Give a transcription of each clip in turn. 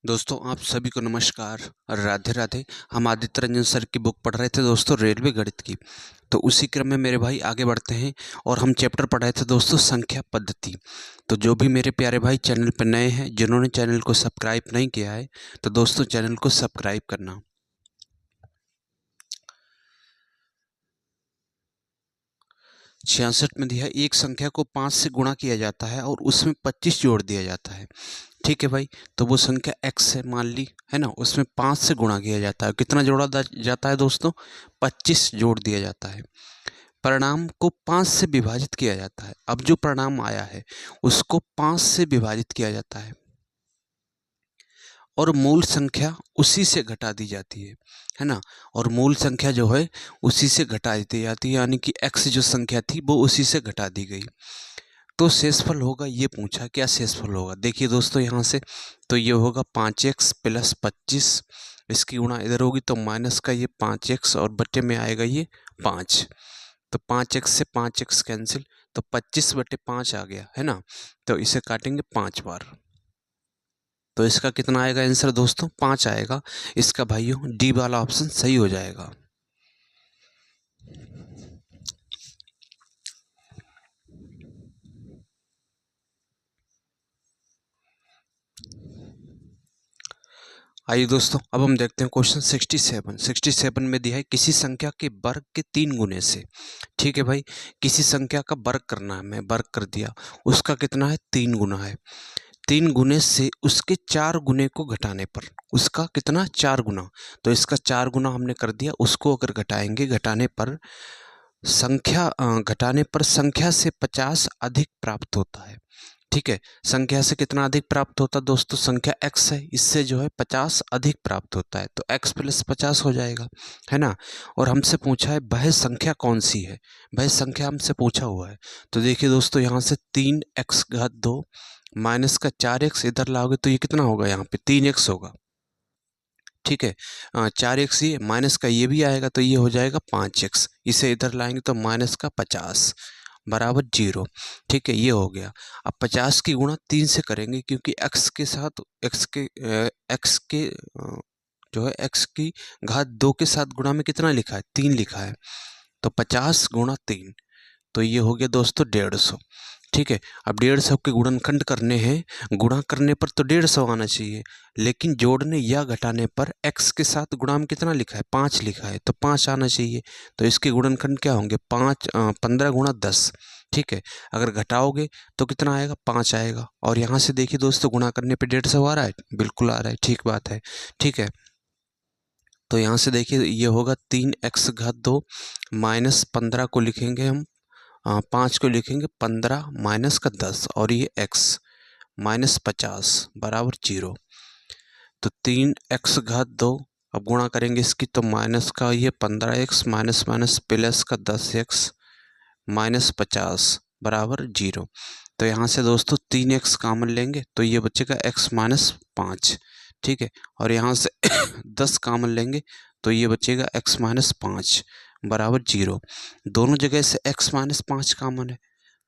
दोस्तों आप सभी को नमस्कार और राधे राधे। हम आदित्य रंजन सर की बुक पढ़ रहे थे दोस्तों, रेलवे गणित की। तो उसी क्रम में मेरे भाई आगे बढ़ते हैं और हम चैप्टर पढ़ रहे थे दोस्तों संख्या पद्धति। तो जो भी मेरे प्यारे भाई चैनल पर नए हैं, जिन्होंने चैनल को सब्सक्राइब नहीं किया है, तो दोस्तों चैनल को सब्सक्राइब करना। 66 में दिया है, एक संख्या को 5 से गुणा किया जाता है और उसमें 25 जोड़ दिया जाता है। ठीक है भाई, तो वो संख्या x है मान ली, है ना। उसमें 5 से गुणा किया जाता है, कितना जोड़ा जाता है दोस्तों? 25 जोड़ दिया जाता है। परिणाम को 5 से विभाजित किया जाता है। अब जो परिणाम आया है उसको 5 से विभाजित किया जाता है और मूल संख्या उसी से घटा दी जाती है ना। और मूल संख्या जो है उसी से घटा दी जाती है, यानी कि x जो संख्या थी वो उसी से घटा दी गई। तो शेषफल होगा, ये पूछा क्या शेषफल होगा। देखिए दोस्तों यहाँ से तो ये होगा 5x प्लस 25, इसकी गुणा इधर होगी तो माइनस का ये 5x और बटे में आएगा ये 5। तो 5x से 5x कैंसिल, तो 25/5 आ गया, है ना। तो इसे काटेंगे 5 बार, तो इसका कितना आएगा आंसर दोस्तों? 5 आएगा। इसका भाइयों डी वाला ऑप्शन सही हो जाएगा। आइए दोस्तों, अब हम देखते हैं क्वेश्चन 67 में दिया है किसी संख्या के वर्ग के 3 गुने से। ठीक है भाई, किसी संख्या का वर्ग करना है, मैं वर्ग कर दिया, उसका कितना है? 3 गुना है। 3 गुने से उसके 4 गुने को घटाने पर उसका कितना? 4 गुना। तो इसका 4 गुना हमने कर दिया, उसको अगर घटाएंगे, घटाने पर संख्या से 50 अधिक प्राप्त होता है। ठीक है, संख्या से कितना अधिक प्राप्त होता है दोस्तों? संख्या x है, इससे जो है 50 अधिक प्राप्त होता है, तो x प्लस 50 हो जाएगा, है ना। और हमसे पूछा है वह संख्या कौन सी है, वह संख्या हमसे पूछा हुआ है। तो देखिए दोस्तों यहाँ से 3x⁻2 माइनस का 4x इधर लाओगे तो ये कितना होगा? यहाँ पे 3x होगा। ठीक है, 4x ये माइनस का ये भी आएगा तो ये हो जाएगा 5x। इसे इधर लाएंगे तो माइनस का 50 बराबर 0। ठीक है, ये हो गया। अब 50 की गुणा 3 से करेंगे, क्योंकि x के साथ x के जो है x की घात 2 के साथ गुणा में कितना लिखा है? 3 लिखा है। तो 50 गुणा 3, तो ये हो गया दोस्तों 150। ठीक है, अब 150 के गुणनखंड करने हैं, गुणा करने पर तो 150 आना चाहिए, लेकिन जोड़ने या घटाने पर x के साथ गुणा में कितना लिखा है? 5 लिखा है, तो 5 आना चाहिए। तो इसके गुणनखंड क्या होंगे? 15 गुणा 10। ठीक है, अगर घटाओगे तो कितना आएगा? 5 आएगा। और यहाँ से देखिए दोस्तों, गुणा करने पे 150 आ रहा है, बिल्कुल आ रहा है, ठीक बात है। ठीक है, तो यहाँ से देखिए ये होगा 3x⁻2 माइनस 15 को लिखेंगे हम, 5 को लिखेंगे 15 माइनस का 10 और ये x माइनस 50 बराबर 0। तो 3x⁻2, अब गुणा करेंगे इसकी तो माइनस का ये 15x माइनस माइनस प्लस का 10x माइनस 50 बराबर 0। तो यहाँ से दोस्तों 3x कॉमन लेंगे तो ये बचेगा x माइनस 5। ठीक है, और यहाँ से 10 कॉमन लेंगे तो ये बचेगा x माइनस 5 बराबर 0। दोनों जगह से x माइनस 5 कॉमन है,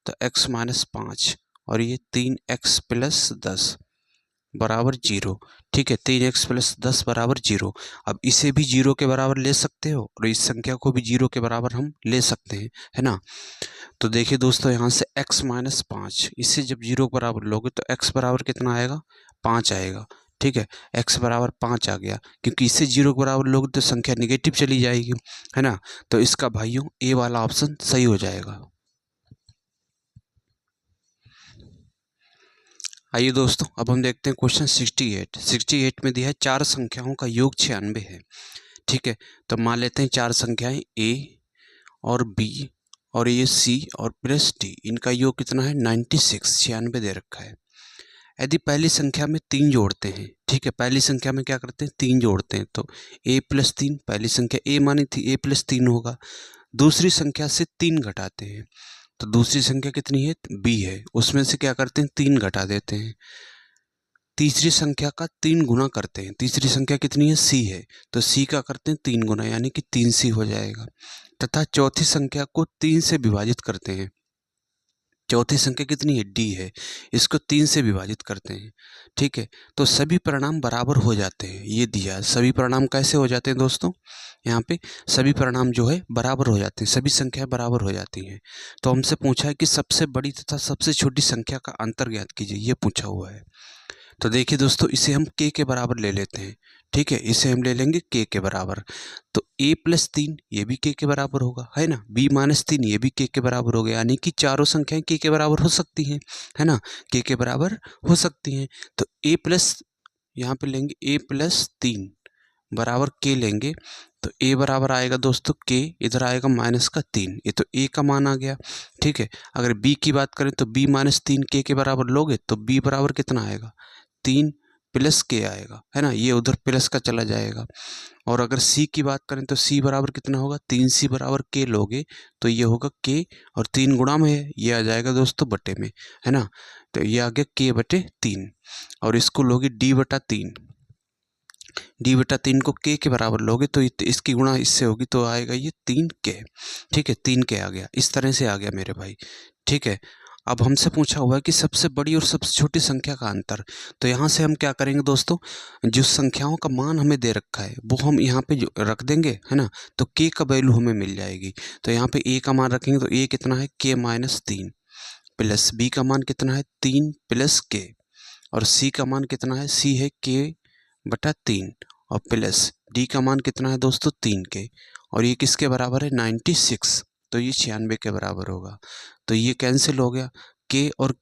तो x माइनस 5 और ये 3x प्लस 10 बराबर 0। ठीक है, 3x प्लस 10 बराबर 0। अब इसे भी 0 के बराबर ले सकते हो और इस संख्या को भी 0 के बराबर हम ले सकते हैं, है ना। तो देखिए दोस्तों यहाँ से x माइनस 5, इसे जब 0 के बराबर लोगे तो x बराबर कितना आएगा? 5 आएगा। ठीक है, x बराबर 5 आ गया, क्योंकि इसे 0 के बराबर लोगे तो संख्या निगेटिव चली जाएगी, है ना। तो इसका भाइयों ए वाला ऑप्शन सही हो जाएगा। आइए दोस्तों, अब हम देखते हैं क्वेश्चन 68 में दिया है 4 संख्याओं का योग 96 है। ठीक है, तो मान लेते हैं 4 संख्याएं a और b और ये c और प्लस d, इनका योग कितना है? 96 दे रखा है। यदि पहली संख्या में 3 जोड़ते हैं, ठीक है, पहली संख्या में क्या करते हैं? 3 जोड़ते हैं, तो a प्लस 3, पहली संख्या a मानी थी, a प्लस 3 होगा। दूसरी संख्या से 3 घटाते हैं, तो दूसरी संख्या कितनी है? b है, उसमें से क्या करते हैं? 3 घटा देते हैं। तीसरी संख्या का 3 गुना करते हैं, तीसरी संख्या कितनी है? c है, तो c का करते हैं 3 गुना, यानी कि 3c हो जाएगा। तथा चौथी संख्या को 3 से विभाजित करते हैं, चौथी संख्या कितनी है, डी है, इसको 3 से विभाजित करते हैं, ठीक है, तो सभी परिणाम बराबर हो जाते हैं। ये दिया है, सभी परिणाम कैसे हो जाते हैं दोस्तों, यहाँ पे सभी परिणाम जो है बराबर हो जाते हैं, सभी संख्याएं बराबर हो जाती हैं। तो हमसे पूछा है कि सबसे बड़ी तथा सबसे छोटी संख्या का अंतर ज्ञात कीजिए, ये पूछा हुआ है। तो देखिए दोस्तों, इसे हम k के बराबर ले लेते हैं, ठीक है, इसे हम ले लेंगे k के बराबर। तो a+3 ये भी k के बराबर होगा, है ना, b-3 ये भी k के बराबर हो गया, यानी कि चारों संख्याएं k के बराबर हो सकती हैं, है ना, k के बराबर हो सकती हैं। तो यहाँ पे लेंगे a+3 बराबर k लेंगे, तो a बराबर आएगा दोस्तों k, इधर आएगा -3, ये तो a का मान आ गया, ठीक है। अगर b की बात करें तो b-3 k के बराबर लोगे तो b बराबर कितना आएगा, 3 + k आएगा, है ना, ये उधर प्लस का चला जाएगा। और अगर c की बात करें तो c बराबर कितना होगा, 3c बराबर k लोगे तो ये होगा k, और 3 गुणा में है, ये आ जाएगा दोस्तों बटे में, है ना, तो ये आ गया k/3। और इसको लोगे d/3, d/3 को k के बराबर लोगे तो इसकी गुणा इससे होगी तो आएगा ये 3k, ठीक है, 3k आ गया, इस तरह से आ गया मेरे भाई, ठीक है। अब हमसे पूछा हुआ है कि सबसे बड़ी और सबसे छोटी संख्या का अंतर, तो यहाँ से हम क्या करेंगे दोस्तों, जो संख्याओं का मान हमें दे रखा है वो हम यहाँ पे जो रख देंगे, है ना, तो k का वैल्यू हमें मिल जाएगी। तो यहाँ पे a का मान रखेंगे तो a कितना है, k-3, प्लस b का मान कितना है, 3 + k, और c का मान कितना है, c है k/3, और प्लस d का मान कितना है दोस्तों, 3k, और ये किसके बराबर है, 96, तो ये 96 के बराबर होगा। तो ये कैंसिल हो गया, k और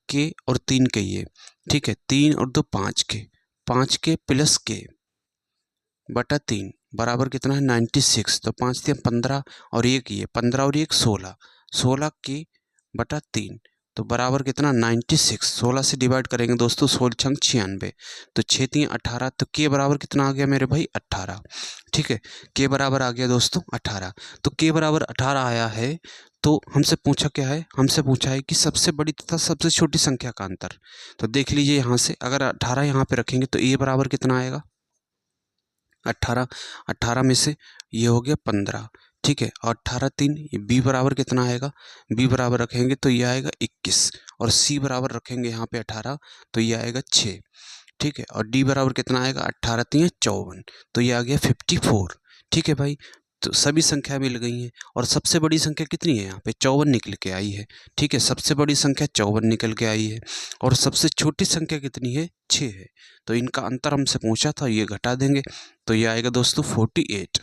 3k ये, ठीक है, 3 और 2 5k, 5k + k/3 बराबर कितना है, 96, तो 5 3 15 और 1 ये 15 और 1 16, 16k/3 तो बराबर कितना, 96, 16 से डिवाइड करेंगे दोस्तों, 16 × 96, तो 6 3 18, तो k बराबर कितना आ गया मेरे भाई, 18, ठीक है, k बराबर आ गया दोस्तों 18। तो k बराबर 18 आया है, तो हमसे पूछा क्या है, हमसे पूछा है कि सबसे बड़ी तथा सबसे छोटी संख्या का अंतर। तो देख लीजिए यहाँ से, अगर 18 यहाँ पे रखेंगे तो a बराबर कितना आएगा, 18, 18 में से ये हो गया 15, ठीक है, और 18 3, b बराबर कितना आएगा, b बराबर रखेंगे तो ये आएगा 21, और c बराबर रखेंगे यहाँ पे 18 तो ये आएगा 6, ठीक है, और d बराबर कितना आएगा, 18 3 54, तो ये आ गया 54, ठीक है भाई। तो सभी संख्या मिल गई हैं, और सबसे बड़ी संख्या कितनी है, यहाँ पे 54 निकल के आई है, ठीक है, सबसे बड़ी संख्या 54 निकल के आई है, और सबसे छोटी संख्या कितनी है, 6 है। तो इनका अंतर हमसे पूछा था, ये घटा देंगे तो ये आएगा दोस्तों 48,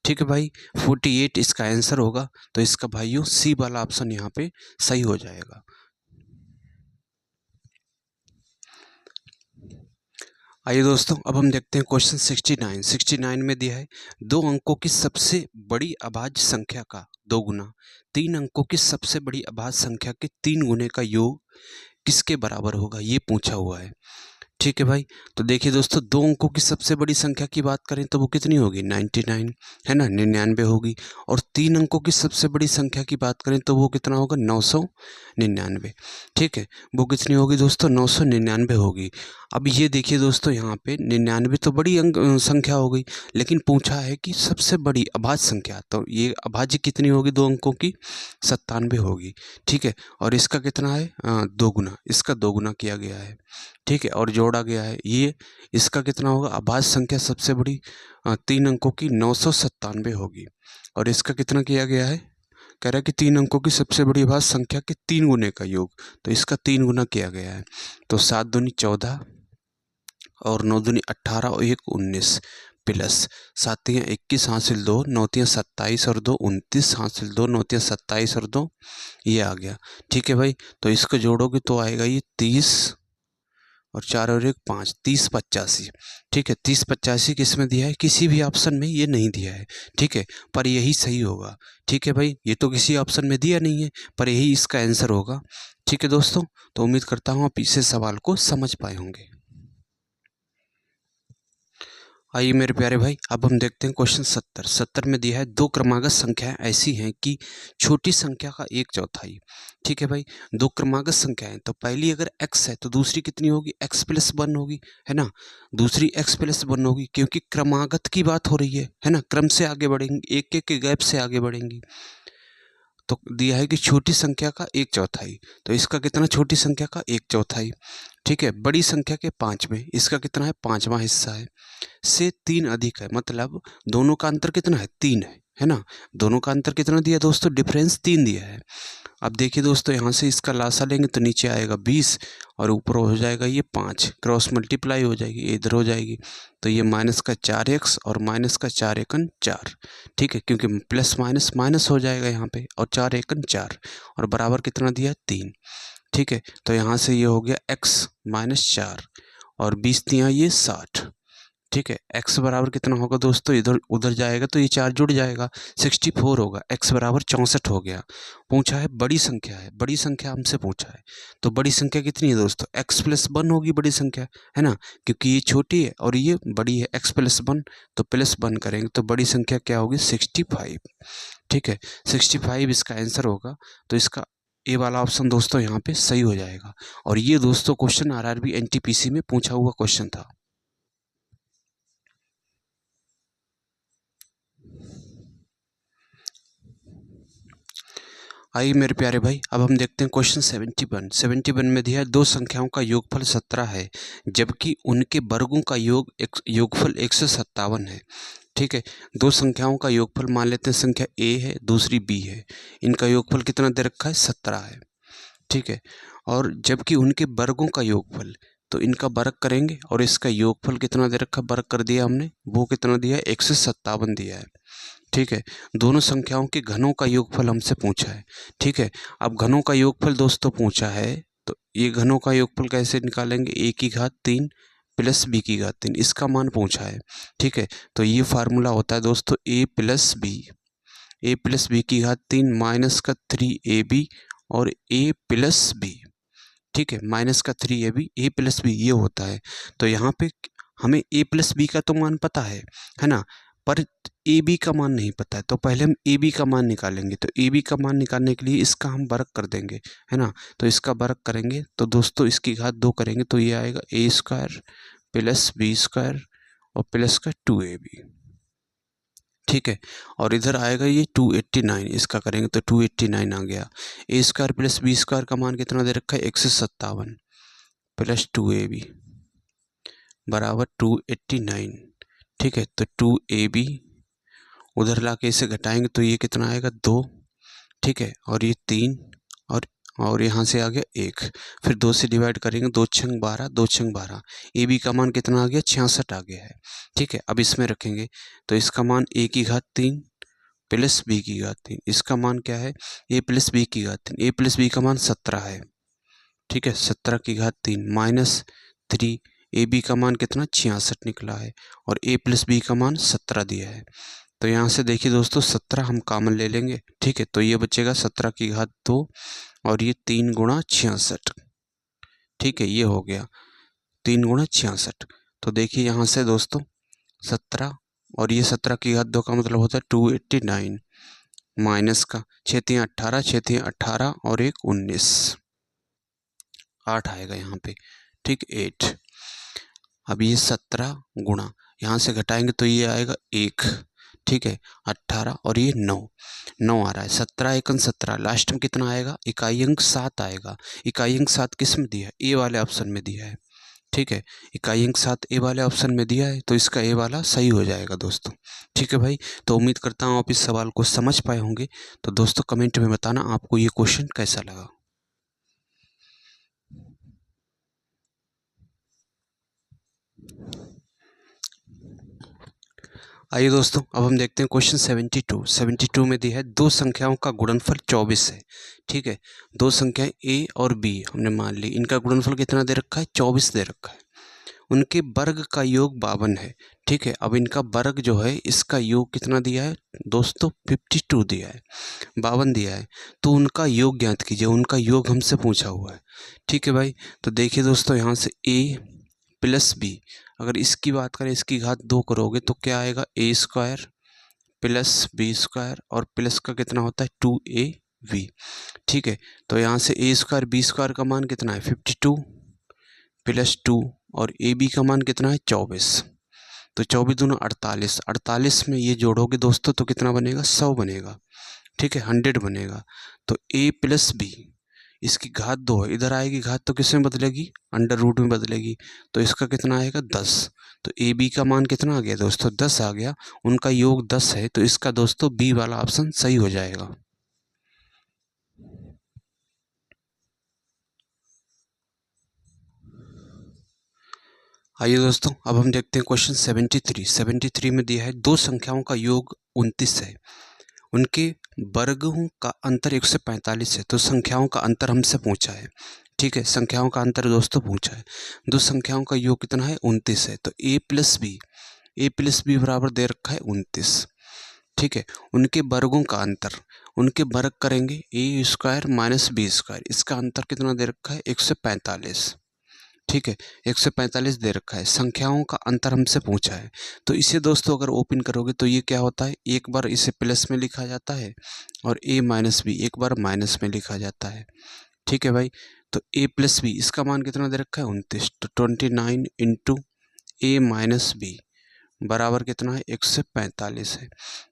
ठीक है भाई, 48 इसका आंसर होगा। तो इसका भाइयों सी वाला ऑप्शन यहाँ पे सही हो जाएगा। आइए दोस्तों, अब हम देखते हैं क्वेश्चन 69। 69 में दिया है 2 अंकों की सबसे बड़ी अभाज्य संख्या का 2 गुना 3 अंकों की सबसे बड़ी अभाज्य संख्या के 3 गुने का योग किसके बराबर होगा, ये पूछा हुआ है, ठीक है भाई। तो देखिए दोस्तों, 2 अंकों की सबसे बड़ी संख्या की बात करें तो वो कितनी होगी, 99, है ना, 99 होगी, और 3 अंकों की सबसे बड़ी संख्या की बात करें तो वो कितना होगा, 999, ठीक है, वो कितनी होगी दोस्तों, 999 होगी। अब ये देखिए दोस्तों, यहाँ पे 99 तो बड़ी संख्या हो गई, लेकिन पूछा है कि सबसे बड़ी अभाज्य संख्या, तो ये अभाज्य कितनी होगी 2 अंकों की, 97 होगी, ठीक है, और इसका कितना है, 2 गुना, इसका 2 गुना किया गया है, ठीक है, और जोड़ा गया है, ये इसका कितना होगा, अभाज्य संख्या सबसे बड़ी 3 अंकों की 997 होगी, और इसका कितना किया गया है, कह रहा है कि 3 अंकों की सबसे बड़ी अभाज्य संख्या के 3 गुने का योग, तो इसका 3 गुना किया गया है। तो 7 दूनी 14 और 9 दूनी 18 और 1 19 प्लस 7 21 हासिल 2 9 27 और 2 29 हासिल 2 9 27 और 2 ये आ गया, ठीक है भाई। तो इसको जोड़ोगे तो आएगा ये 30 और 4 और 1 5, 30 85, ठीक है, 30 85 किस में दिया है, किसी भी ऑप्शन में ये नहीं दिया है, ठीक है, पर यही सही होगा, ठीक है भाई, ये तो किसी ऑप्शन में दिया नहीं है, पर यही इसका आंसर होगा, ठीक है दोस्तों। तो उम्मीद करता हूँ आप इस सवाल को समझ पाए होंगे। आइए मेरे प्यारे भाई, अब हम देखते हैं क्वेश्चन 70। 70 में दिया है 2 क्रमागत संख्याएं ऐसी हैं कि छोटी संख्या का 1/4, ठीक है भाई, 2 क्रमागत संख्याएं, तो पहली अगर x है तो दूसरी कितनी होगी, x+1 होगी, है ना, दूसरी x+1 होगी, क्योंकि क्रमागत की बात हो रही है ना, क्रम से आगे बढ़ेंगी, एक एक के गैप से आगे बढ़ेंगी। तो दिया है कि छोटी संख्या का 1/4, तो इसका कितना छोटी संख्या का 1/4, ठीक है। बड़ी संख्या के 5वें, इसका कितना है 5वां हिस्सा है, से 3 अधिक है, मतलब दोनों का अंतर कितना है 3 है ना। दोनों का अंतर कितना दिया दोस्तों, डिफरेंस 3 दिया है। अब देखिए दोस्तों यहाँ से इसका लासा लेंगे तो नीचे आएगा 20 और ऊपर हो जाएगा ये 5, क्रॉस मल्टीप्लाई हो जाएगी, इधर हो जाएगी, तो ये माइनस का 4x और माइनस का 4 एकन 4, ठीक है, क्योंकि प्लस माइनस माइनस हो जाएगा यहाँ पे, और 4 एकन 4 और बराबर कितना दिया 3, ठीक है। तो यहाँ से ये हो गया x माइनस 4 और 20 दिया ये 60, ठीक है। x बराबर कितना होगा दोस्तों, इधर उधर जाएगा तो ये 4 जुड़ जाएगा, 64 होगा, x बराबर 64 हो गया। पूछा है बड़ी संख्या है, बड़ी संख्या हमसे पूछा है, तो बड़ी संख्या कितनी है दोस्तों, x प्लस 1 होगी बड़ी संख्या, है ना, क्योंकि ये छोटी है और ये बड़ी है, x प्लस 1, तो प्लस 1 करेंगे तो बड़ी संख्या क्या होगी 65, ठीक है, 65 इसका आंसर होगा। तो इसका ए वाला ऑप्शन दोस्तों यहाँ पे सही हो जाएगा। और ये दोस्तों क्वेश्चन आरआरबी एनटीपीसी में पूछा हुआ क्वेश्चन था। आइए मेरे प्यारे भाई, अब हम देखते हैं क्वेश्चन 71 में दिया है दो संख्याओं का योगफल 17 है जबकि उनके वर्गों का योगफल 157 है, ठीक है। दो संख्याओं का योगफल मान लेते हैं, संख्या a है दूसरी b है, इनका योगफल कितना दे रखा है 17 है, ठीक है। और जबकि उनके वर्गों का योगफल, तो इनका वर्ग करेंगे और इसका योगफल कितना दे रखा, वर्ग कर दिया हमने, वो कितना दिया है 157 दिया है, ठीक है। दोनों संख्याओं के घनों का योगफल हमसे पूछा है, ठीक है। अब घनों का योगफल दोस्तों पूछा है, तो ये घनों का योगफल कैसे निकालेंगे, a की घात 3 प्लस b की घात 3, इसका मान पूछा है, ठीक है। तो ये फार्मूला होता है दोस्तों a प्लस b की घात 3 माइनस का 3ab और a प्लस b, ठीक है, माइनस का 3ab a प्लस b ये होता है। तो यहाँ पे हमें a प्लस b का तो मान पता है ना, पर ए बी का मान नहीं पता है, तो पहले हम ए बी का मान निकालेंगे। तो ए बी का मान निकालने के लिए इसका हम वर्ग कर देंगे, है ना। तो इसका वर्ग करेंगे तो दोस्तों इसकी घात 2 करेंगे तो ये आएगा a² प्लस b² और प्लस का 2ab, ठीक है। और इधर आएगा ये 289, इसका करेंगे तो 289 आ गया। a² प्लस b² का मान कितना दे रखा है 157 प्लस 2ab बराबर 289, ठीक है। तो 2ab उधर ला के इसे घटाएंगे तो ये कितना आएगा 2, ठीक है, और ये 3 और यहाँ से आ गया 1, फिर 2 से डिवाइड करेंगे, 2 छंग 12, 2 छंग 12, ए बी का मान कितना आ गया 66 आ गया है, ठीक है। अब इसमें रखेंगे तो इसका मान a की घात 3 प्लस b की घात 3, इसका मान क्या है a प्लस b की घात 3, a प्लस b का मान 17 है, ठीक है, 17 की घात 3 माइनस 3, ए बी का मान कितना 66 निकला है और a प्लस b का मान 17 दिया है। तो यहाँ से देखिए दोस्तों 17 हम कॉमन ले लेंगे, ठीक है, तो ये बचेगा 17 की घात 2 और ये 3 गुणा 66, ठीक है, ये हो गया 3 गुणा 66। तो देखिए यहाँ से दोस्तों 17 और ये 17 की घात 2 का मतलब होता है 289 माइनस का 6 18, 6 18 और 1 19, 8 आएगा यहाँ पे, ठीक 8। अब ये 17 गुणा यहाँ से घटाएंगे तो ये आएगा 1, ठीक है, 18 और ये 9 आ रहा है, 17 एकन 17, लास्ट में कितना आएगा इकाई अंक 7 आएगा। इकाई अंक 7 किस में दिया है, ए वाले ऑप्शन में दिया है, ठीक है, इकाई अंक 7 ए वाले ऑप्शन में दिया है, तो इसका ए वाला सही हो जाएगा दोस्तों, ठीक है भाई। तो उम्मीद करता हूँ आप इस सवाल को समझ पाए होंगे। तो दोस्तों कमेंट में बताना आपको ये क्वेश्चन कैसा लगा। आइए दोस्तों अब हम देखते हैं क्वेश्चन 72 में दिया है दो संख्याओं का गुणनफल 24 है, ठीक है। दो संख्याएं a और b हमने मान ली, इनका गुणनफल कितना दे रखा है 24 दे रखा है, उनके वर्ग का योग 52 है, ठीक है। अब इनका वर्ग जो है इसका योग कितना दिया है दोस्तों 52 दिया है, 52 दिया है, तो उनका योग ज्ञात कीजिए, उनका योग हमसे पूछा हुआ है, ठीक है भाई। तो देखिए दोस्तों यहाँ से a प्लस b, अगर इसकी बात करें इसकी घात 2 करोगे तो क्या आएगा a² प्लस b² और प्लस का कितना होता है 2ab, ठीक है। तो यहाँ से a² b² का मान कितना है 52 प्लस 2 और ab का मान कितना है 24, तो 24 दूना 48, 48 में ये जोड़ोगे दोस्तों तो कितना बनेगा 100 बनेगा, ठीक है 100 बनेगा। तो a प्लस बी, इसकी घात 2 है, इधर आएगी घात तो किस में बदलेगी, अंडर रूट में बदलेगी। तो इसका कितना आएगा 10। तो ए बी का मान कितना आ गया दोस्तों 10 आ गया, उनका योग 10 है, तो इसका दोस्तों बी वाला ऑप्शन सही हो जाएगा। आइए दोस्तों अब हम देखते हैं क्वेश्चन 73 में दिया है दो संख्याओं का योग 29 है, उनके वर्गों का अंतर 145 है। तो संख्याओं का अंतर हमसे पूछा है, ठीक है, संख्याओं का अंतर दोस्तों पूछा है। दो संख्याओं का योग कितना है 29 है। तो a प्लस बी बराबर दे रखा है 29, ठीक है। उनके वर्गों का अंतर, उनके वर्ग करेंगे a square minus B square, इसका अंतर कितना दे रखा है 145, ठीक है 145 दे रखा है। संख्याओं का अंतर हमसे पूछा है, तो इसे दोस्तों अगर ओपन करोगे तो ये क्या होता है, एक बार इसे प्लस में लिखा जाता है और a माइनस बी एक बार माइनस में लिखा जाता है, ठीक है भाई। तो a प्लस बी इसका मान कितना दे रखा है 29, तो 29 इंटू ए माइनस बी बराबर कितना है 145 है।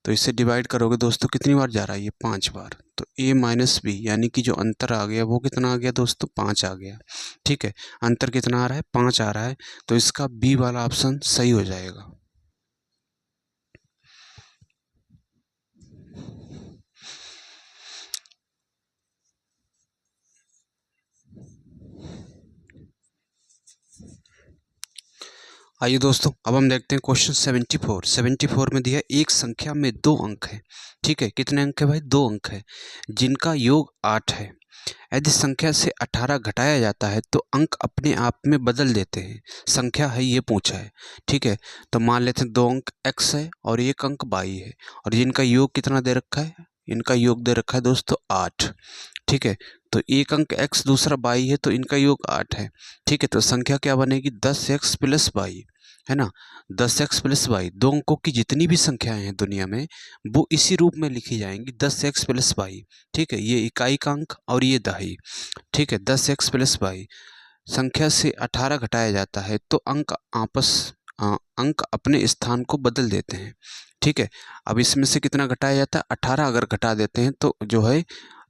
तो इससे डिवाइड करोगे दोस्तों कितनी बार जा रहा है ये 5 बार। तो a माइनस बी यानी कि जो अंतर आ गया वो कितना आ गया दोस्तों 5 आ गया, ठीक है। अंतर कितना आ रहा है 5 आ रहा है, तो इसका बी वाला ऑप्शन सही हो जाएगा। आइए दोस्तों अब हम देखते हैं क्वेश्चन 74 में दिया है एक संख्या में 2 अंक है, ठीक है। कितने अंक है भाई 2 अंक है, जिनका योग 8 है। यदि संख्या से 18 घटाया जाता है तो अंक अपने आप में बदल देते हैं, संख्या है ये पूछा है, ठीक है। तो मान लेते हैं 2 अंक x है और 1 अंक y है, और जिनका योग कितना दे रखा है, इनका योग दे रखा है दोस्तों 8, ठीक है। तो 1 अंक x दूसरा y है, तो इनका योग 8 है, ठीक है। तो संख्या क्या बनेगी 10x प्लस वाई, है ना। 10x प्लस वाई, दो अंकों की जितनी भी संख्याएं हैं दुनिया में वो इसी रूप में लिखी जाएंगी 10x प्लस वाई, ठीक है। ये इकाई का अंक और ये दहाई, ठीक है। 10x प्लस वाई, संख्या से 18 घटाया जाता है तो अंक अपने स्थान को बदल देते हैं, ठीक है। अब इसमें से कितना घटाया जाता है 18, अगर घटा देते हैं तो जो है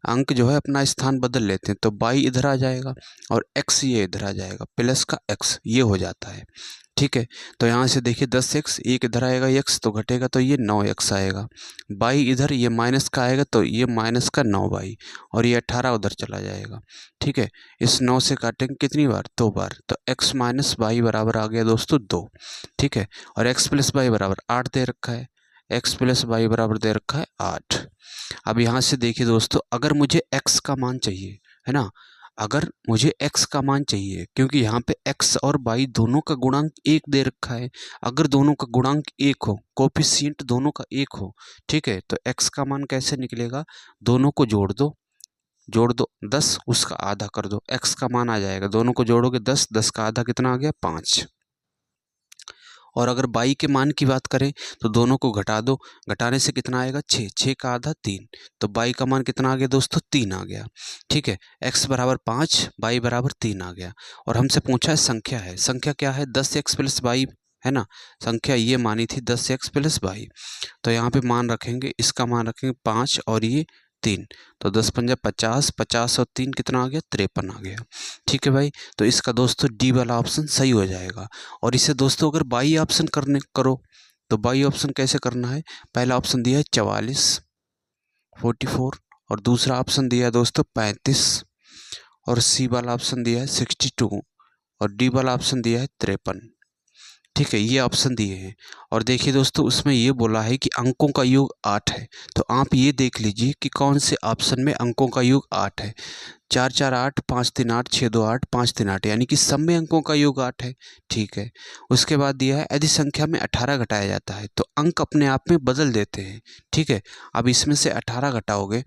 अंक जो है अपना स्थान बदल लेते हैं, तो बाई इधर आ जाएगा और x ये इधर आ जाएगा, प्लस का x ये हो जाता है, ठीक है। तो यहाँ से देखिए 10x, एक इधर आएगा x तो घटेगा तो ये 9x आएगा, बाई इधर ये माइनस का आएगा तो ये माइनस का 9 और ये 18 उधर चला जाएगा, ठीक है। इस 9 से काटेंगे कितनी बार 2 बार, तो x माइनस वाई बराबर आ गया दोस्तों 2, ठीक है। और x प्लस वाई बराबर 8 दे रखा है, x प्लस वाई बराबर दे रखा है 8। अब यहाँ से देखिए दोस्तों अगर मुझे x का मान चाहिए, है ना, अगर मुझे x का मान चाहिए, क्योंकि यहाँ पे x और y दोनों का गुणांक 1 दे रखा है, अगर दोनों का गुणांक 1 हो, कोफिशिएंट दोनों का 1 हो, ठीक है, तो x का मान कैसे निकलेगा, दोनों को जोड़ दो 10, उसका आधा कर दो, x का मान आ जाएगा, दोनों को जोड़ोगे 10, 10 का आधा कितना आ गया 5। और अगर बाई के मान की बात करें तो दोनों को घटा दो, घटाने से कितना आएगा 6, 6 का आधा 3, तो बाई का मान कितना आ गया दोस्तों 3 आ गया, ठीक है। x बराबर 5, बाई बराबर 3 आ गया। और हमसे पूछा है संख्या है, संख्या क्या है 10x प्लस वाई, है ना, संख्या ये मानी थी 10x प्लस वाई। तो यहाँ पे मान रखेंगे, इसका मान रखेंगे 5 और ये 3, तो 10 पंजा 50, 50 और 3 कितना आ गया 53 आ गया, ठीक है भाई। तो इसका दोस्तों डी वाला ऑप्शन सही हो जाएगा। और इसे दोस्तों अगर बाई ऑप्शन करो तो बाई ऑप्शन कैसे करना है, पहला ऑप्शन दिया है 44, 44, और दूसरा ऑप्शन दिया है दोस्तों 35, और सी वाला ऑप्शन दिया है 62, और डी वाला ऑप्शन दिया है 53, ठीक है। ये ऑप्शन दिए हैं। और देखिए दोस्तों उसमें ये बोला है कि अंकों का योग 8 है, तो आप ये देख लीजिए कि कौन से ऑप्शन में अंकों का योग 8 है। 4 4 8, 5 3 8, 6 2 8, 5 3 8, यानी कि सब में अंकों का योग 8 है, ठीक है। उसके बाद दिया है यदि संख्या में 18 घटाया जाता है तो अंक अपने आप में बदल देते हैं, ठीक है। अब इसमें से 18 घटाओगे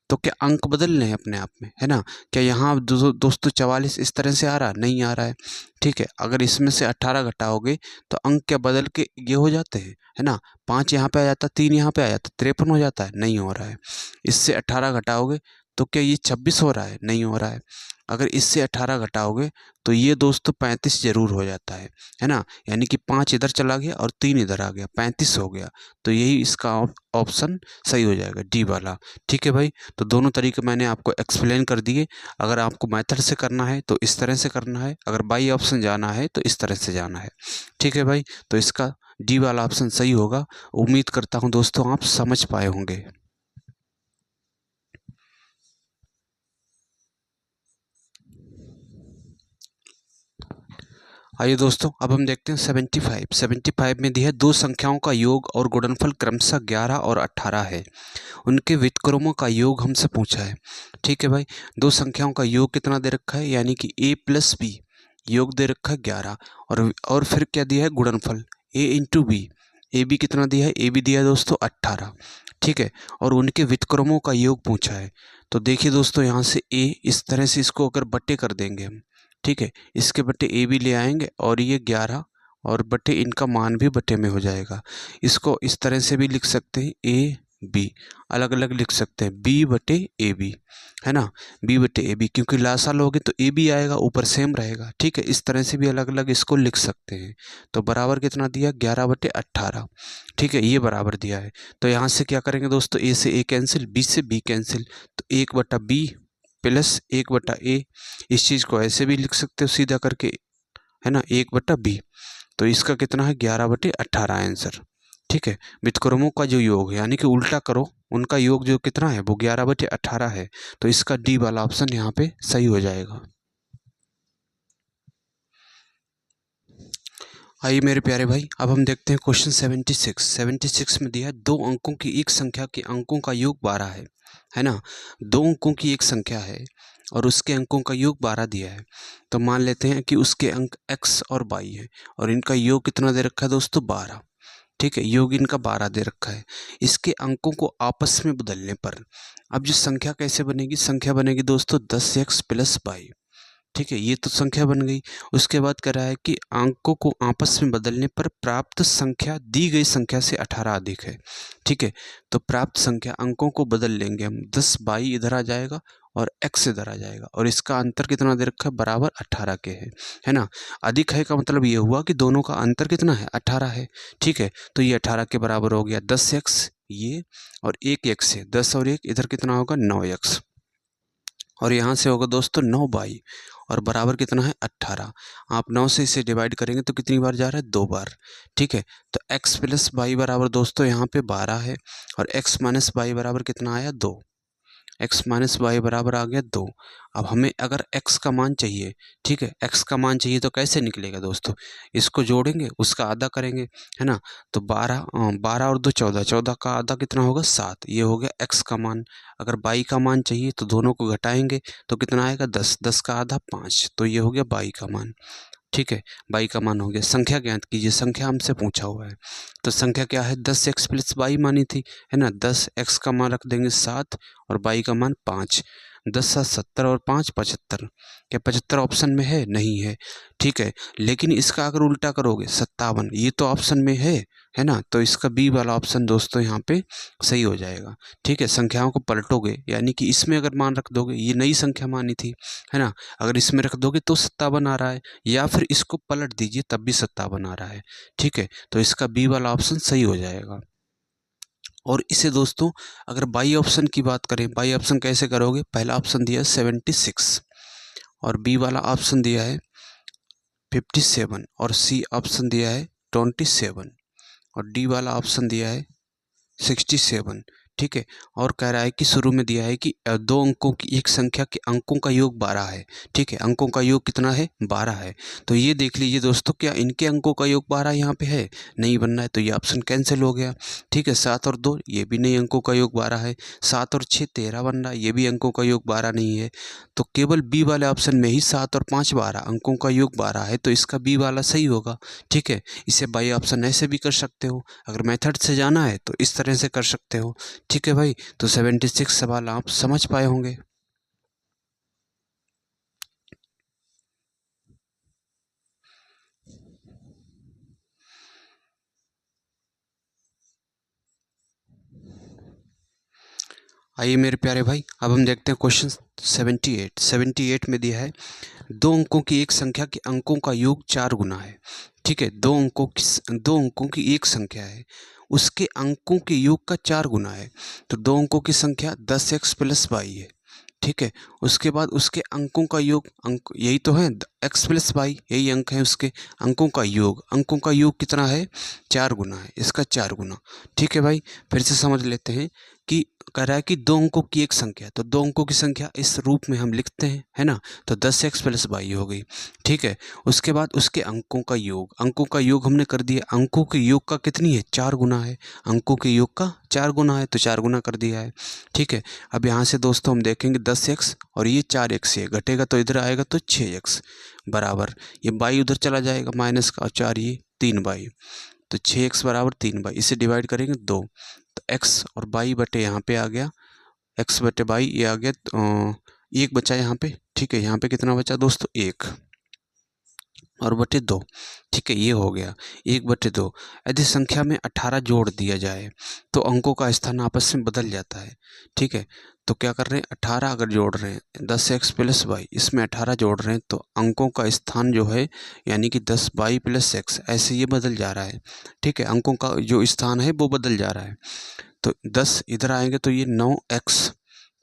तो क्या अंक बदल रहे हैं अपने आप में, है ना। क्या यहाँ दोस्तों 44 इस तरह से आ रहा, नहीं आ रहा है, ठीक है। अगर इसमें से 18 घटाओगे तो अंक क्या बदल के ये हो जाते हैं, है ना। 5 यहाँ पे आ जाता, 3 यहाँ पे आ जाता, 53 हो जाता है, नहीं हो रहा है। इससे 18 घटाओगे तो क्या ये 26 हो रहा है, नहीं हो रहा है। अगर इससे 18 घटाओगे तो ये दोस्तों 35 जरूर हो जाता है ना। यानी कि 5 इधर चला गया और 3 इधर आ गया, 35 हो गया। तो यही इसका ऑप्शन सही हो जाएगा, डी वाला। ठीक है भाई, तो दोनों तरीके मैंने आपको एक्सप्लेन कर दिए। अगर आपको मेथड से करना है तो इस तरह से करना है, अगर बाई ऑप्शन जाना है तो इस तरह से जाना है। ठीक है भाई, तो इसका डी वाला ऑप्शन सही होगा। उम्मीद करता हूँ दोस्तों आप समझ पाए होंगे। आइए दोस्तों, अब हम देखते हैं 75 में दिया है दो संख्याओं का योग और गुणनफल क्रमशः 11 और 18 है, उनके व्युत्क्रमों का योग हमसे पूछा है। ठीक है भाई, दो संख्याओं का योग कितना दे रखा है, यानी कि a प्लस बी, योग दे रखा है 11, और फिर क्या दिया है, गुणनफल a into B. A B कितना दिया है, ए बी दिया है दोस्तों 18। ठीक है, और उनके व्युत्क्रमों का योग पूछा है। तो देखिए दोस्तों, यहाँ से a, इस तरह से इसको अगर बट्टे कर देंगे हम, ठीक है, इसके बट्टे ए बी ले आएंगे और ये 11 और बट्टे इनका मान भी बट्टे में हो जाएगा। इसको इस तरह से भी लिख सकते हैं, ए बी अलग अलग लिख सकते हैं, बी बटे ए बी, है ना, बी बटे ए बी, क्योंकि लासा लोगे तो ए बी आएगा, ऊपर सेम रहेगा। ठीक है, इस तरह से भी अलग अलग इसको लिख सकते हैं। तो बराबर कितना दिया, 11 बटे 18। ठीक है, ये बराबर दिया है। तो यहाँ से क्या करेंगे दोस्तों, ए से ए कैंसिल, बी से बी कैंसिल, तो 1 बटा बी प्लस 1 बटा ए। इस चीज़ को ऐसे भी लिख सकते हो सीधा करके, है ना, 1 बटा बी। तो इसका कितना है, 11 बटे 18 आंसर। ठीक है, व्युत्क्रमों का जो योग है, यानी कि उल्टा करो, उनका योग जो कितना है वो 11 बटे 18 है। तो इसका डी वाला ऑप्शन यहाँ पे सही हो जाएगा। आइए मेरे प्यारे भाई, अब हम देखते हैं क्वेश्चन 76 में दिया है दो अंकों की एक संख्या के अंकों का योग 12 है ना। दो अंकों की एक संख्या है और उसके अंकों का योग 12 दिया है। तो मान लेते हैं कि उसके अंक x और y है और इनका योग कितना दे रखा है दोस्तों, 12। ठीक है, योग इनका 12 दे रखा है। इसके अंकों को आपस में बदलने पर अब जो संख्या कैसे बनेगी, संख्या बनेगी दोस्तों 10x प्लस y। ठीक है, ये तो संख्या बन गई। उसके बाद कह रहा है कि अंकों को आपस में बदलने पर प्राप्त संख्या दी गई संख्या से 18 अधिक है। ठीक है, तो प्राप्त संख्या अंकों को बदल लेंगे हम, 10 बाई इधर आ जाएगा और x इधर आ जाएगा, और इसका अंतर कितना दे रखा है, बराबर 18 के है ना। अधिक है का मतलब ये हुआ कि दोनों का अंतर कितना है, 18 है। ठीक है, तो ये 18 के बराबर हो गया 10x ये, और 1x है, 10 और 1 इधर कितना होगा, 9x, और यहाँ से होगा दोस्तों 9 बाई, और बराबर कितना है, 18। आप 9 से इसे डिवाइड करेंगे तो कितनी बार जा रहा है, 2 बार। ठीक है, तो x प्लस बाई बराबर दोस्तों यहाँ पे 12 है, और x माइनस बाई बराबर कितना आया, 2। x माइनस वाई बराबर आ गया 2। अब हमें अगर x का मान चाहिए, ठीक है, x का मान चाहिए तो कैसे निकलेगा दोस्तों, इसको जोड़ेंगे, उसका आधा करेंगे, है ना। तो 12 और 2 14, 14 का आधा कितना होगा, 7। ये हो गया x का मान। अगर बाई का मान चाहिए तो दोनों को घटाएंगे तो कितना आएगा, 10, 10 का आधा 5, तो ये हो गया बाई का मान। ठीक है, बाई का मान हो गया। संख्या ज्ञात कीजिए, संख्या हमसे पूछा हुआ है, तो संख्या क्या है, 10x प्लस बाई मानी थी, है ना। 10x का मान रख देंगे 7 और बाई का मान 5। 10 7 70 और 5 75। क्या 75 ऑप्शन में है, नहीं है। ठीक है, लेकिन इसका अगर उल्टा करोगे 57, ये तो ऑप्शन में है ना। तो इसका बी वाला ऑप्शन दोस्तों यहाँ पे सही हो जाएगा। ठीक है, संख्याओं को पलटोगे, यानी कि इसमें अगर मान रख दोगे, ये नई संख्या मानी थी, है ना, अगर इसमें रख दोगे तो 57 आ रहा है, या फिर इसको पलट दीजिए तब भी 57 आ रहा है। ठीक है, तो इसका बी वाला ऑप्शन सही हो जाएगा। और इसे दोस्तों अगर बाई ऑप्शन की बात करें, बाई ऑप्शन कैसे करोगे, पहला ऑप्शन दिया है 76 और बी वाला ऑप्शन दिया है 57 और सी ऑप्शन दिया है 27 और डी वाला ऑप्शन दिया है 67। ठीक है, और कह रहा है कि शुरू में दिया है कि दो अंकों की एक संख्या के अंकों का योग 12 है। ठीक है, अंकों का योग कितना है, 12 है। तो ये देख लीजिए दोस्तों, क्या इनके अंकों का योग 12 यहाँ पे है, नहीं बनना है, तो ये ऑप्शन कैंसिल हो गया। ठीक है, 7 और 2 ये भी नहीं, अंकों का योग 12 है। 7 और 6 13 बन रहा है, ये भी अंकों का योग 12 नहीं है। तो केवल बी वाले ऑप्शन में ही 7 और 5 12, अंकों का योग 12 है, तो इसका बी वाला सही होगा। ठीक है, इसे बाई ऑप्शन ऐसे भी कर सकते हो, अगर मेथड से जाना है तो इस तरह से कर सकते हो। ठीक है भाई, तो 76 सवाल आप समझ पाए होंगे। आइए मेरे प्यारे भाई, अब हम देखते हैं क्वेश्चन 78 में दिया है दो अंकों की एक संख्या के अंकों का योग 4 गुना है। ठीक है, दो अंकों की एक संख्या है, उसके अंकों के योग का 4 गुना है। तो दो अंकों की संख्या 10x प्लस वाई है। ठीक है, उसके बाद उसके अंकों का योग, अंक यही तो है, x प्लस वाई, यही अंक है उसके। अंकों का योग कितना है? 4 गुना है, इसका 4 गुना। ठीक है भाई, फिर से समझ लेते हैं कि कह रहा है कि दो अंकों की एक संख्या, तो दो अंकों की संख्या इस रूप में हम लिखते हैं, है ना। तो 10x प्लस वाई हो गई। ठीक है, उसके बाद उसके अंकों का योग हमने कर दिया। अंकों के योग का कितनी है? 4 गुना है। अंकों के योग का 4 गुना है, तो 4 गुना कर दिया है। ठीक है, अब यहाँ से दोस्तों हम देखेंगे 10x और ये 4x है, घटेगा तो इधर आएगा तो 6x बराबर, ये बाई उधर चला जाएगा माइनस का, और 4 ये 3 बाई, तो 6x बराबर 3 बाई। इसे डिवाइड करेंगे 2, तो x और बाई बटे यहाँ पे आ गया, x बटे बाई ये आ गया, एक बचा यहाँ पे। ठीक है, यहाँ पे कितना बचा दोस्तों? 1 और बटे 2। ठीक है, ये हो गया 1/2। यदि संख्या में 18 जोड़ दिया जाए तो अंकों का स्थान आपस में बदल जाता है। ठीक है, तो क्या कर रहे हैं? 18 अगर जोड़ रहे हैं, 10x प्लस वाई, इसमें 18 जोड़ रहे हैं, तो अंकों का स्थान जो है यानी कि 10 वाई प्लस x, ऐसे ये बदल जा रहा है। ठीक है, अंकों का जो स्थान है वो बदल जा रहा है। तो 10 इधर आएंगे तो ये 9x।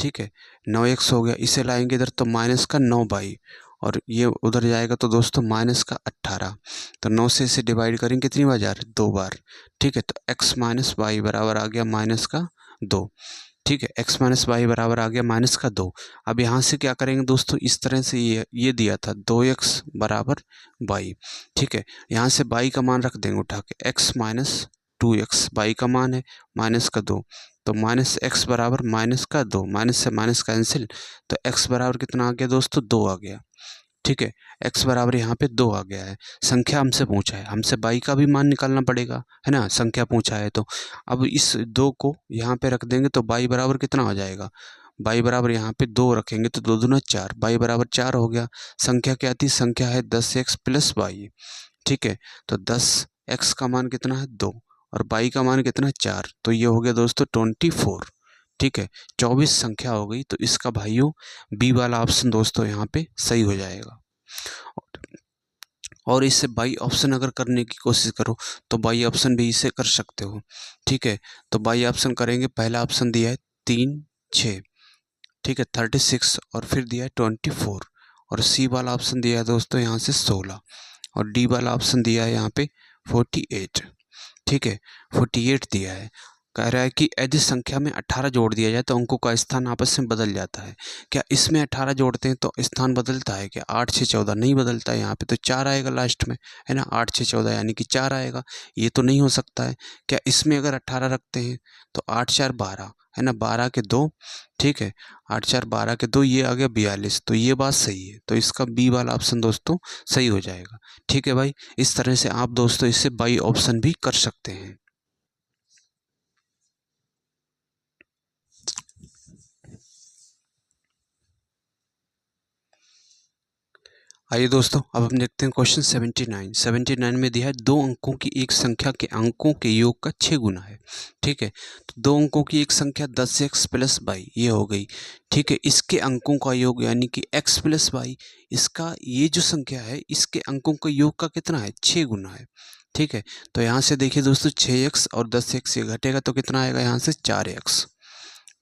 ठीक है, 9x हो गया। इसे लाएंगे इधर तो माइनस का 9 बाई, और ये उधर जाएगा तो दोस्तों माइनस का 18। तो 9 से इसे डिवाइड करेंगे कितनी बार जा रहे? 2 बार। ठीक है, तो x माइनस वाई बराबर आ गया माइनस का 2। ठीक है, x माइनस वाई बराबर आ गया माइनस का 2। अब यहाँ से क्या करेंगे दोस्तों? इस तरह से ये दिया था 2x बराबर वाई। ठीक है, यहाँ से बाई का मान रख देंगे उठा के, x माइनस 2x, बाई का मान है माइनस का 2, तो माइनस एक्स बराबर माइनस का 2, माइनस से माइनस कैंसिल, तो x बराबर कितना आ गया दोस्तों? 2 आ गया। ठीक है, x बराबर यहाँ पे 2 आ गया है। संख्या हमसे पूछा है, हमसे बाई का भी मान निकालना पड़ेगा, है ना, संख्या पूछा है तो। अब इस 2 को यहाँ पे रख देंगे तो बाई बराबर कितना हो जाएगा? बाई बराबर यहाँ पे 2 रखेंगे तो 2 दूना 4, बाई बराबर 4 हो गया। संख्या क्या थी? संख्या है 10x प्लस वाई। ठीक है, तो 10x का मान कितना है? 2, और बाई का मान कितना है? 4, तो ये हो गया दोस्तों 24। ठीक है, 24 संख्या हो गई। तो इसका भाइयों बी वाला ऑप्शन दोस्तों यहाँ पे सही हो जाएगा। और इससे बाई ऑप्शन अगर करने की कोशिश करो तो बाई ऑप्शन भी इसे कर सकते हो। ठीक है, तो बाई ऑप्शन करेंगे, पहला ऑप्शन दिया है 3 6, ठीक है 36, और फिर दिया है 24, और सी वाला ऑप्शन दिया है दोस्तों यहाँ से 16, और डी वाला ऑप्शन दिया है यहाँ पे 48। ठीक है, 48 दिया है। कह रहा है कि यदि संख्या में 18 जोड़ दिया जाए तो अंकों का स्थान आपस में बदल जाता है। क्या इसमें 18 जोड़ते हैं तो स्थान बदलता है क्या? 8 6 14 नहीं बदलता है, यहाँ पे तो 4 आएगा लास्ट में, है ना, 8 6 14 यानी कि 4 आएगा, ये तो नहीं हो सकता है। क्या इसमें अगर 18 रखते हैं तो 8 4 12, है ना, 12 के 2, ठीक है, 8 4 12 के 2, ये आ गया 42, तो ये बात सही है, तो इसका बी वाला ऑप्शन दोस्तों सही हो जाएगा। ठीक है भाई, इस तरह से आप दोस्तों इससे बाई ऑप्शन भी कर सकते हैं। आइए दोस्तों, अब हम देखते हैं क्वेश्चन 79 में दिया है दो अंकों की एक संख्या के अंकों के योग का 6 गुना है। ठीक है, तो दो अंकों की एक संख्या 10x प्लस वाई ये हो गई। ठीक है, इसके अंकों का योग यानी कि x प्लस वाई, इसका ये जो संख्या है इसके अंकों का योग का कितना है? 6 गुना है। ठीक है, तो यहाँ से देखिए दोस्तों 6x और 10x ये घटेगा तो कितना आएगा? यहाँ से 4x।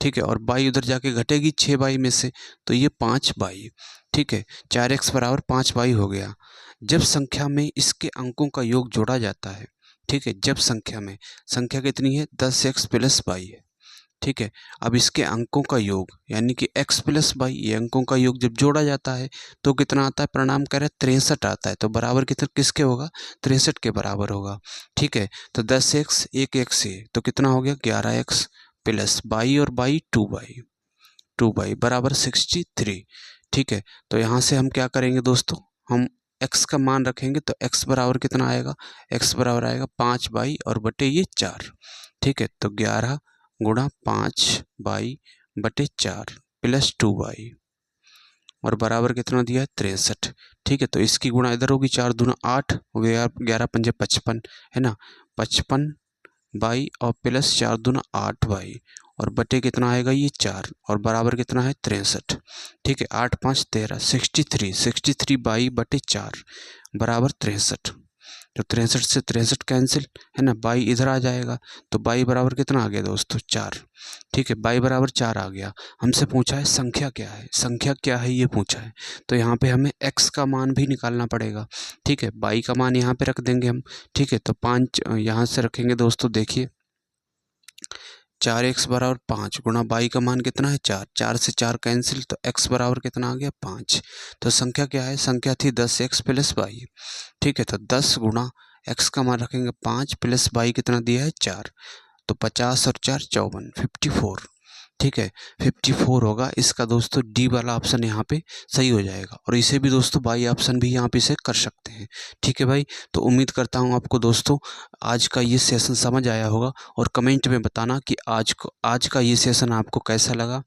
ठीक है, और बाई उधर जाके घटेगी 6 बाई में से, तो ये 5 बाई। ठीक है, 4x बराबर 5 बाई हो गया। जब संख्या में इसके अंकों का योग जोड़ा जाता है, ठीक है, जब संख्या कितनी है? 10x प्लस बाई है। ठीक है, अब इसके अंकों का योग यानी कि x प्लस बाई, ये अंकों का योग जब जोड़ा जाता है तो कितना आता है? परिणाम कह रहे हैं 63 आता है, तो बराबर कितना किसके होगा? 63 के बराबर होगा। ठीक है, तो 10x एक x से, तो कितना हो गया? 11x प्लस बाई, और बाई 2 बाई बराबर 63। ठीक है, तो यहाँ से हम क्या करेंगे दोस्तों? हम x का मान रखेंगे, तो x बराबर कितना आएगा? x बराबर आएगा 5 बाई और बटे ये 4। ठीक है, तो 11 गुणा 5 बाई बटे 4 प्लस 2 बाई, और बराबर कितना दिया है? 63। ठीक है, तो इसकी गुणा इधर होगी, 4 दूना 8 हो गया, 11 पंजे 55, है ना, 55 बाई और प्लस 4 दूना 8 बाई और बटे कितना आएगा ये 4 और बराबर कितना है 63। ठीक है, 8 5 13 63 बाई बटे 4 बराबर 63। तो 63 से 63 कैंसिल है ना, बाई इधर आ जाएगा तो बाई बराबर कितना आ गया दोस्तों 4। ठीक है, बाई बराबर 4 आ गया। हमसे पूछा है संख्या क्या है, संख्या क्या है ये पूछा है, तो यहाँ पे हमें x का मान भी निकालना पड़ेगा। ठीक है, बाई का मान यहाँ पे रख देंगे हम। ठीक है, तो 5 यहाँ से रखेंगे दोस्तों, देखिए 4x बराबर 5 गुणा बाई का मान कितना है 4, 4 से 4 कैंसिल तो x बराबर कितना आ गया 5। तो संख्या क्या है, संख्या थी 10x प्लस बाई। ठीक है, तो 10 गुणा x का मान रखेंगे 5 प्लस बाई कितना दिया है 4, तो 50 और 4 54 54। ठीक है, 54 होगा इसका दोस्तों, डी वाला ऑप्शन यहाँ पे सही हो जाएगा। और इसे भी दोस्तों बाई ऑप्शन भी यहाँ पे से कर सकते हैं। ठीक है भाई, तो उम्मीद करता हूँ आपको दोस्तों आज का ये सेशन समझ आया होगा और कमेंट में बताना कि आज का ये सेशन आपको कैसा लगा,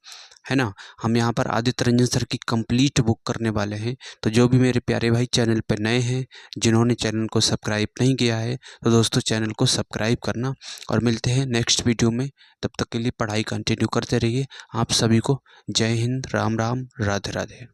है ना। हम यहाँ पर आदित्य रंजन सर की कंप्लीट बुक करने वाले हैं, तो जो भी मेरे प्यारे भाई चैनल पर नए हैं, जिन्होंने चैनल को सब्सक्राइब नहीं किया है, तो दोस्तों चैनल को सब्सक्राइब करना। और मिलते हैं नेक्स्ट वीडियो में, तब तक के लिए पढ़ाई कंटिन्यू करते रहिए। आप सभी को जय हिंद, राम राम, राधे राधे।